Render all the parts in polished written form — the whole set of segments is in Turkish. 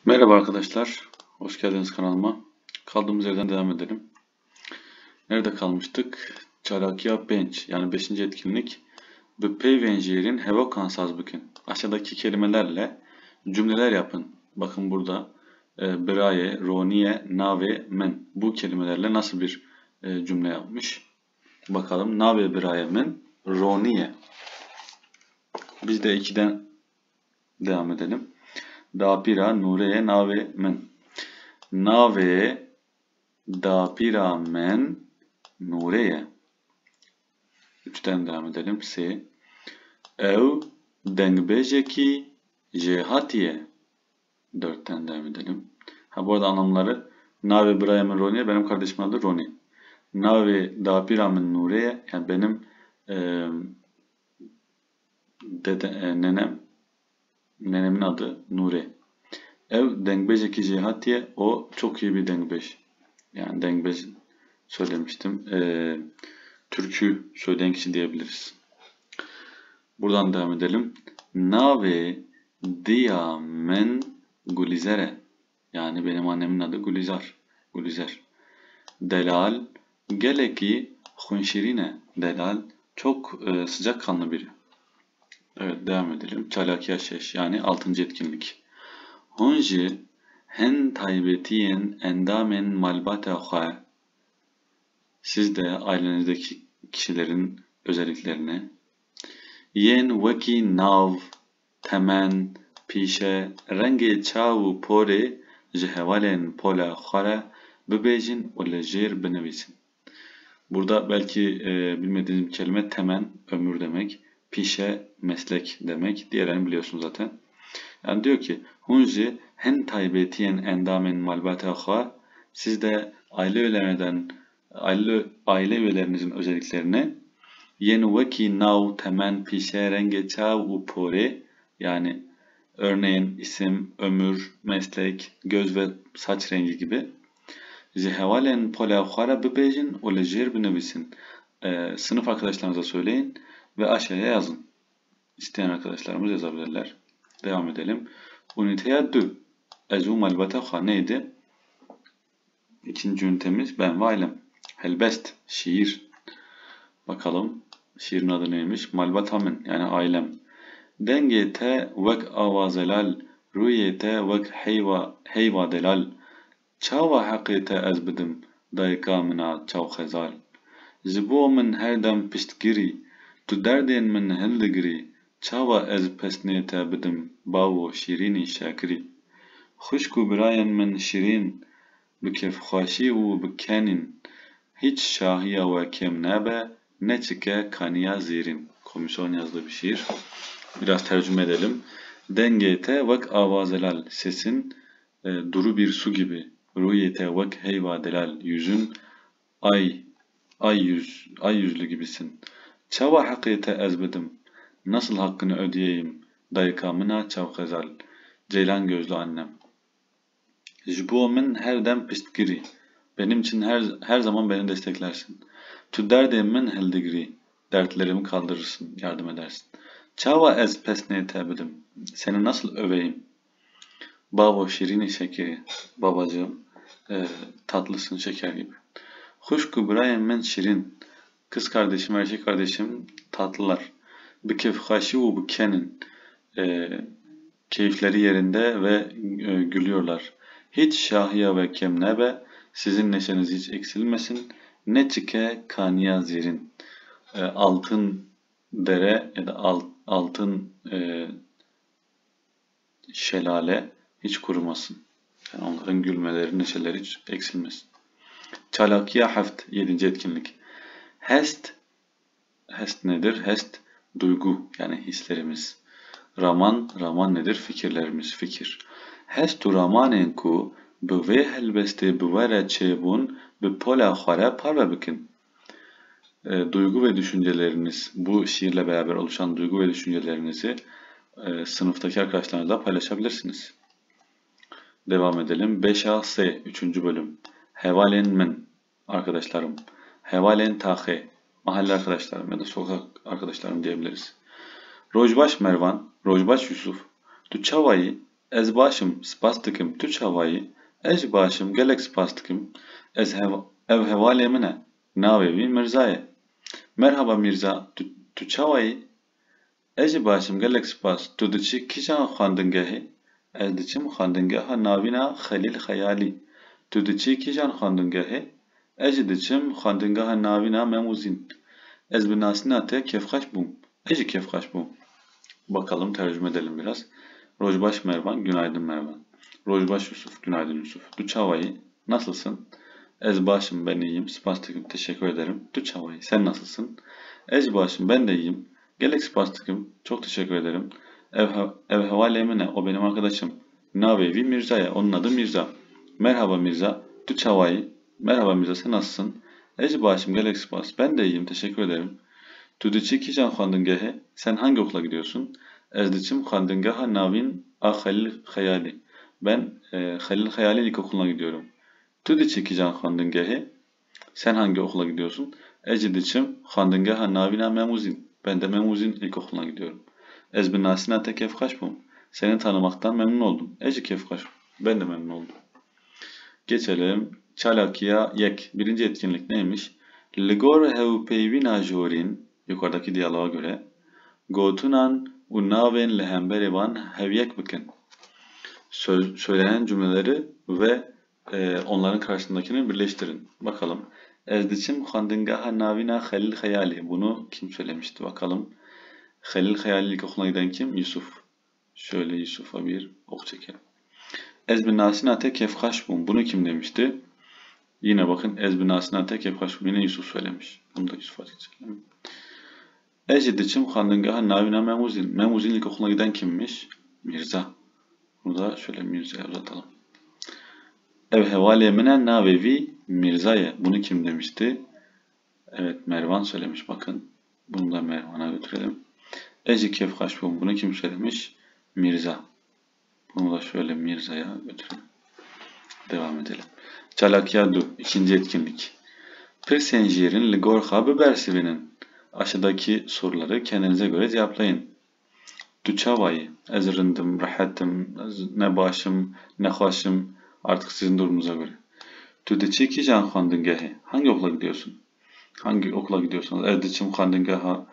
Merhaba arkadaşlar, hoş geldiniz kanalıma. Kaldığımız yerden devam edelim. Nerede kalmıştık? Çalakiya Bench, yani 5. etkinlik. Bu peyvenjerin heva kansaz bükün. Aşağıdaki kelimelerle cümleler yapın. Bakın burada braye, roniye, nave, men. Bu kelimelerle nasıl bir cümle yapmış? Bakalım. Nave, braye, men, roniye. Biz de 2'den devam edelim. Dapira, nureye, nave, men. Nave dapira men nureye. 3'ten devam edelim. S. Ev dengbejeki jehatiye. 4'ten devam edelim. Bu arada anlamları Nave Brahim Roni'ye, benim kardeşimin adı Roni. Nave dapira men nureye, yani benim nenemin adı Nure. Ev dengbejeki jehatiye, o çok iyi bir dengbej. Yani dengbej söylemiştim. Türkü söyleyen kişi diyebiliriz. Buradan devam edelim. Nave dia men gulizere. Yani benim annemin adı Gulizar. Gulizer. Delal geleki hunşirine. Delal çok sıcakkanlı biri. Evet, devam edelim. Çalakiya şeş, yani 6. etkinlik. Hunji hen taybetiyen endamen malbata kha. Siz de ailenizdeki kişilerin özelliklerini yen veki nav, temen, pişe, rengi çavu pore, jehevalen pola khara, bebejin o lejir benevisin. Burada belki bilmediğiniz bir kelime temen, ömür demek, pişe, meslek demek. Diğerlerini biliyorsunuz zaten. Yani diyor ki, hunji hen taybetiyen endamen malbata kha, siz de aile üyelerinizin özelliklerini yen veki nav, temen, pişe, renge çavu pore, yani örneğin isim, ömür, meslek, göz ve saç rengi gibi. Jehevalen pola khara bebejin o lejir benevisin. Sınıf arkadaşlarınıza söyleyin ve aşağıya yazın. İsteyen arkadaşlarımız yazabilirler. Devam edelim. Uniteye 2. Ezu malbata neydi? İkinci ünitemiz ben ve ailem. Helbest, şiir. Bakalım şiirin adı neymiş? Malbatamin, yani ailem. Dengete vek avazelal, rüyete vek heyva delal. Çava hakite ez bidim, dayka mina çav khezal. Zibo min her dem piştgiri, tu derdin min hildigiri. Çava ez pesnete bidim, bavu şirini şakiri. Xuşku birayen min şirin, bikefxaşi u bikenin. Hiç şahiye ve kem nebe, ne çike kaniya zirin. Komisyon yazdığı bir şiir. Biraz tercüme edelim. Dengete vek avazelal, sesin duru bir su gibi. Ruyete vek heyva delal, yüzün ay yüzlü gibisin. Çava hakiyete ezbedim, nasıl hakkını ödeyeyim? Daykamına çavkazal, ceylan gözlü annem. Jbomin her dem pistgiri, benim için her zaman beni desteklersin. Tu derdimin heldigri, dertlerimi kaldırırsın, yardım edersin. Çava ez pesne tebidim, seni nasıl öveyim? Babo şirini şekeri, babacığım tatlısın şeker gibi. Huşku Brian men şirin, kız kardeşim, erkek kardeşim tatlılar. Bikefhaşi u bukenin, keyifleri yerinde ve gülüyorlar. Hiç şahiya ve kemnebe, sizin neşeniz hiç eksilmesin. Ne çike kaniya zirin, altın dere ya da altın şelale hiç kurumasın. Yani onların gülmeleri, neşeleri hiç eksilmesin. Çalakiya haft, 7. etkinlik. Hest nedir? Hest duygu, yani hislerimiz. Raman nedir? Fikirlerimiz, fikir. Hestu ramanen ku bu ve helbeste bu vere çebun bu pola khara parve bikin. Duygu ve düşünceleriniz, bu şiirle beraber oluşan duygu ve düşüncelerinizi sınıftaki arkadaşlarınızla paylaşabilirsiniz. Devam edelim. 5A S 3. bölüm. Hevalen men, arkadaşlarım. Hevalen tahe, mahalle arkadaşlarım ya da sokak arkadaşlarım diyebiliriz. Rojbaş Mervan, Rojbaş Yusuf. Tu çavayı Ez başım spastikim tu çavayı. Ez başım gelek spastikim. Ev hevale mine. Navevi Mirza'ya. Merhaba Mirza, tu çavayı. Ez başım gelek spas. Tu diçi kişan xandingehi. Ez diçim xandingeha navina Halil Hayali. Tu diçi kişan xandingehi. Ez diçim xandingeha navina Memuzin. Ez binasına te kefkaş bum. Ez kefkaş bum. Bakalım tercüme edelim biraz. Rojbaş Mervan, günaydın Mervan. Rojbaş Yusuf, günaydın Yusuf. Duçavayı, nasılsın? Ezbaşım ben iyiyim. Spastikim, teşekkür ederim. Duçavayı, sen nasılsın? Ezbaşım ben de iyiyim. Gelek spastikim, çok teşekkür ederim. Ev havale emine, o benim arkadaşım. Navevi Mirza'ya, onun adı Mirza. Merhaba Mirza. Duçavayı, merhaba Mirza, sen nasılsın? Ezbaşım gelek spas, ben de iyiyim, teşekkür ederim. Tudiçi kijan xandingehe, sen hangi okula gidiyorsun? Ezdiçim xandingeha navin a Halil Hayali. Ben Halil Hayali ilkokuluna gidiyorum. Tudiçi kijan xandingehe, sen hangi okula gidiyorsun? Ecidiçim xandingeha navina Memuzin. Ben de Memuzin ilkokuluna gidiyorum. Ezbin nasina te kefkaşbum. Seni tanımaktan memnun oldum. Eci kefkaş. Ben de memnun oldum. Geçelim. Çalakiya yek. Birinci etkinlik neymiş? Ligor hevpeyvina jorin. Yukarıdaki diyaloğa göre. Gotunan unaven lehemberivan hevyek bikin. Söylenen cümleleri ve onların karşısındakini birleştirin. Bakalım. Ezdiçim xandingaha navina Halil Hayali. Bunu kim söylemişti? Bakalım. Halil Hayali ilkokuluna giden kim? Yusuf. Şöyle Yusuf'a bir ok çekelim. Ezbin nasinate kefkaşbum. Bunu kim demişti? Yine bakın ezbin nasinate kefkaşbum. Yine Yusuf söylemiş. Bunu da Yusuf'a çekelim. Ecidiçim xandingaha navina Memuzin. Memuzin ilkokuluna giden kimmiş? Mirza. Bunu da şöyle Mirza'ya uzatalım. Ev hevale minen navevi Mirza'ya. Bunu kim demişti? Evet Mervan söylemiş bakın. Bunu da Mervan'a götürelim. Eci kefkaşbum. Bunu kim söylemiş? Mirza. Bunu da şöyle Mirza'ya götürelim. Devam edelim. Çalakyadu. İkinci etkinlik. Pirsenjier'in ligorha bibersivinin. Aşağıdaki soruları kendinize göre cevaplayın. Duçavayı, ezrindim, rahatım, ne başım, ne hoşum, artık sizin durumunuza göre. Tüdiçi can xandingehi, hangi okula gidiyorsun? Hangi okula gidiyorsunuz? Ezdiçim xandingeha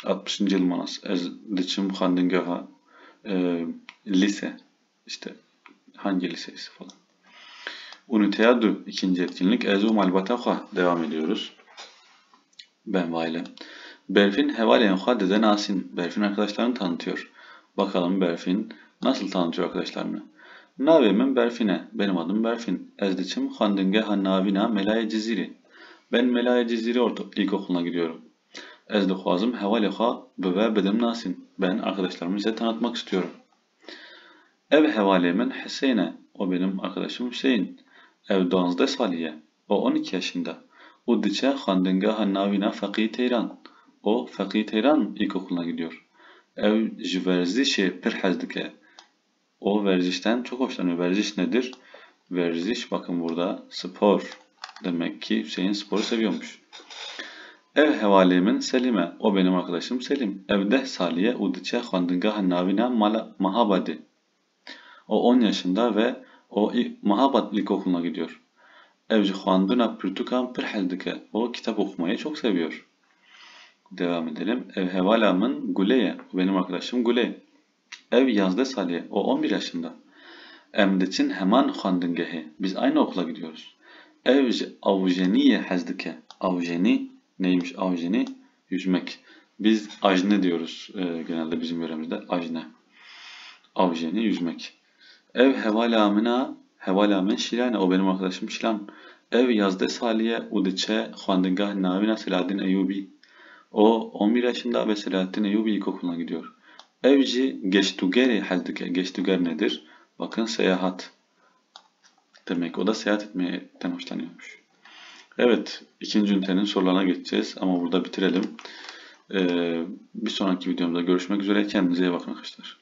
60. yıl manas, ezdiçim xandingeha lise, işte hangi lisesi falan. Uniteyadu, ikinci etkinlik, ezum albataha, devam ediyoruz. Ben Vailem. Berfin hevalen hadede nasin. Berfin arkadaşlarını tanıtıyor. Bakalım Berfin nasıl tanıtıyor arkadaşlarını? Navemin Berfin'e. Benim adım Berfin. Ezdiçim xandingeha navina Melaye Ciziri. Ben Melaye Ciziri ilkokuluna gidiyorum. Ezdixwazım hevaleha beve bedim nasin. Ben arkadaşlarımı size tanıtmak istiyorum. Ev hevalemin Hüseyin'e. O benim arkadaşım Hüseyin. Ev 12 saliye. O 12 yaşında. O diçe xandingeha navina Fakih Teyran. O Fakih Teyran ilkokuluna gidiyor. Ev verzişi pir hezdike. O verzişten çok hoşlanıyor. Verziş nedir? Verziş bakın burada spor. Demek ki Hüseyin sporu seviyormuş. Ev hevalemin Selime. O benim arkadaşım Selim. Evde Saliye udiçe xandingaha navina Mahabadi. O 10 yaşında ve o Mahabad ilkokuluna gidiyor. Evci xanduna pürtukan pir hezdike. O kitap okumayı çok seviyor. Devam edelim. Ev hevalamın Guleye. O benim arkadaşım Guley. Ev yazda Salih. O 11 yaşında. Emdeçin hemen xandingehi. Biz aynı okula gidiyoruz. Ev avjeniye hezdike. Avjeni neymiş avjeni? Yüzmek. Biz ajne diyoruz genelde bizim yöremizde. Ajne. Avjeni yüzmek. Ev hevalamına hevalamen Şilane. O benim arkadaşım Şilan. Ev yazda Salih'e udiçe xandingah navina Selahaddin Eyyubi. O 11 yaşında ve Selahaddin Eyyubi ilkokuluna gidiyor. Evci geçtugeri hezdike. Geçtuger nedir? Bakın seyahat. Demek o da seyahat etmekten hoşlanıyormuş. Evet, ikinci ünitenin sorularına geçeceğiz ama burada bitirelim. Bir sonraki videomda görüşmek üzere. Kendinize iyi bakın arkadaşlar.